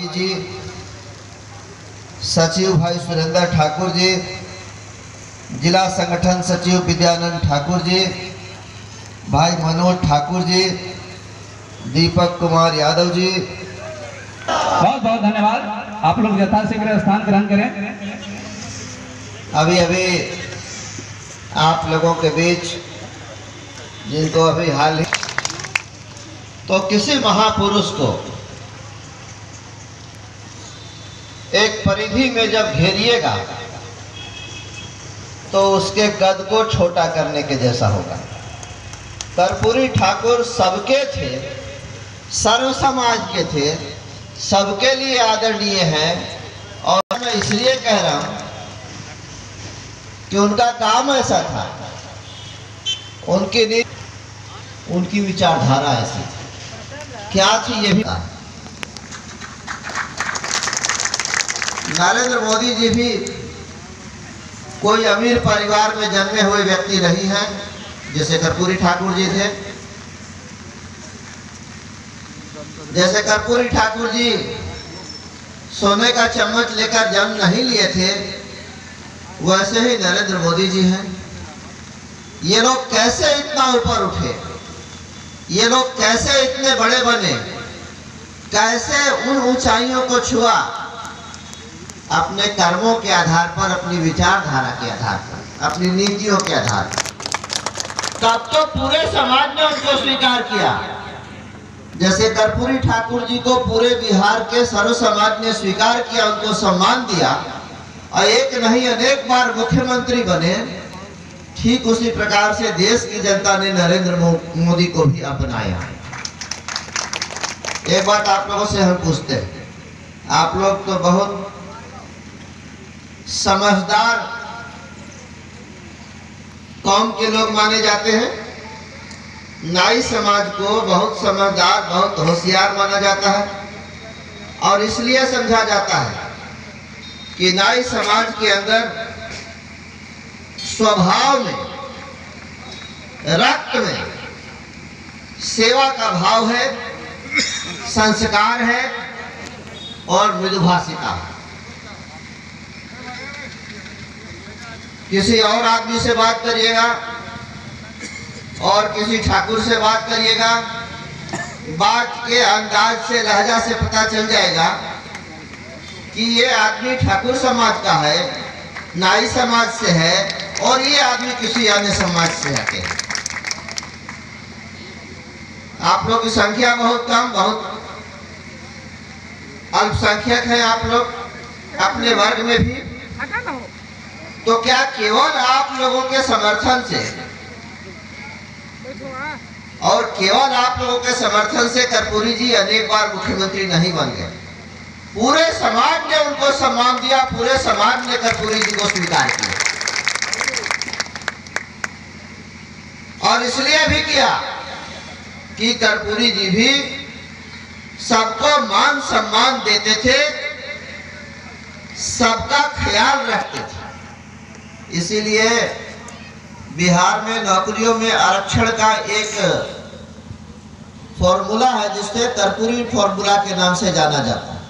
तिवारी जी, सचिव भाई सुरेंद्र ठाकुर जी, जिला संगठन सचिव विद्यानंद ठाकुर जी, भाई मनोज ठाकुर जी, दीपक कुमार यादव जी, बहुत बहुत धन्यवाद। आप लोग यथाशीघ्र स्थान ग्रहण करें। अभी अभी आप लोगों के बीच जिनको अभी हाल ही तो किसी महापुरुष को एक परिधि में जब घेरिएगा तो उसके कद को छोटा करने के जैसा होगा। कर्पूरी ठाकुर सबके थे, सर्व समाज के थे, सबके लिए आदरणीय हैं। और मैं इसलिए कह रहा हूं कि उनका काम ऐसा था, उनकी विचारधारा ऐसी थी। क्या थी ये भी नरेंद्र मोदी जी भी कोई अमीर परिवार में जन्मे हुए व्यक्ति नहीं हैं, जैसे कर्पूरी ठाकुर जी थे। जैसे कर्पूरी ठाकुर जी सोने का चम्मच लेकर जन्म नहीं लिए थे, वैसे ही नरेंद्र मोदी जी हैं। ये लोग कैसे इतना ऊपर उठे, ये लोग कैसे इतने बड़े बने, कैसे उन ऊंचाइयों को छुआ? अपने कर्मों के आधार पर, अपनी विचारधारा के आधार पर, अपनी नीतियों के आधार पर। तब तो पूरे समाज ने उनको स्वीकार किया। जैसे कर्पूरी ठाकुर जी को पूरे बिहार के सर्व समाज ने स्वीकार किया, उनको सम्मान दिया और एक नहीं अनेक बार मुख्यमंत्री बने, ठीक उसी प्रकार से देश की जनता ने नरेंद्र मोदी को भी अपनाया। एक बात आप लोगों से हम पूछते हैं, आप लोग तो बहुत समझदार कौम के लोग माने जाते हैं। नाई समाज को बहुत समझदार, बहुत होशियार माना जाता है और इसलिए समझा जाता है कि नाई समाज के अंदर स्वभाव में, रक्त में सेवा का भाव है, संस्कार है और मृदुभाषिता है। किसी और आदमी से बात करिएगा और किसी ठाकुर से बात करिएगा, बात के अंदाज से, लहजा से पता चल जाएगा कि ये आदमी ठाकुर समाज का है, नाई समाज से है और ये आदमी किसी अन्य समाज से आते हैं। आप लोग की संख्या बहुत कम, बहुत अल्पसंख्यक हैं आप लोग अपने वर्ग में भी। तो क्या केवल आप लोगों के समर्थन से और केवल आप लोगों के समर्थन से कर्पूरी जी अनेक बार मुख्यमंत्री नहीं बन गए? पूरे समाज ने उनको सम्मान दिया, पूरे समाज ने कर्पूरी जी को स्वीकार किया और इसलिए भी किया कि कर्पूरी जी भी सबको मान सम्मान देते थे, सबका ख्याल रखते थे। इसीलिए बिहार में नौकरियों में आरक्षण का एक फॉर्मूला है जिससे कर्पूरी फॉर्मूला के नाम से जाना जाता है।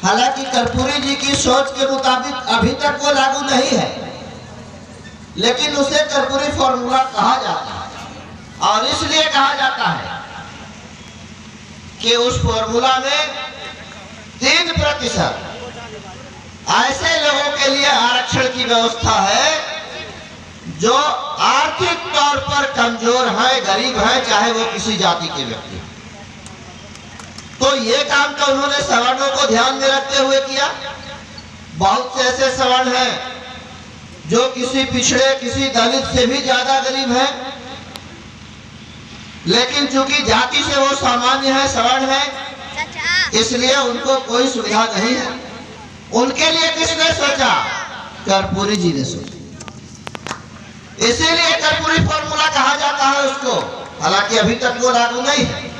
हालांकि कर्पूरी जी की सोच के मुताबिक अभी तक वो लागू नहीं है, लेकिन उसे कर्पूरी फॉर्मूला कहा जाता है और इसलिए कहा जाता है कि उस फॉर्मूला में 3% ऐसे लोगों के लिए आरक्षण की व्यवस्था है जो आर्थिक तौर पर कमजोर है, गरीब है, चाहे वो किसी जाति के व्यक्ति। तो ये काम तो उन्होंने सवर्णों को ध्यान में रखते हुए किया। बहुत से ऐसे सवर्ण हैं जो किसी पिछड़े, किसी दलित से भी ज्यादा गरीब है, लेकिन चूंकि जाति से वो सामान्य है, सवर्ण है, इसलिए उनको कोई सुविधा नहीं है। उनके लिए किसने सोचा? कर्पूरी जी ने सोचा। इसीलिए कर्पूरी फॉर्मूला कहा जाता है उसको। हालांकि अभी तक वो लागू नहीं है,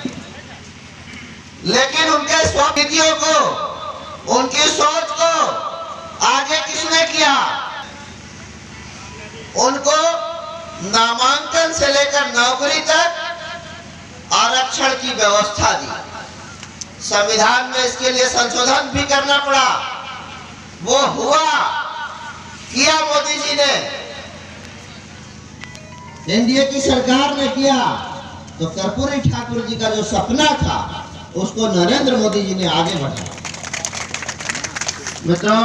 लेकिन उनके नीतियों को, उनकी सोच को आगे किसने किया? उनको नामांकन से लेकर नौकरी तक आरक्षण की व्यवस्था दी। संविधान में इसके लिए संशोधन भी करना पड़ा। वो हुआ, किया मोदी जी ने, एनडीए की सरकार ने किया। तो कर्पूरी ठाकुर जी का जो सपना था उसको नरेंद्र मोदी जी ने आगे बढ़ाया। मित्रों,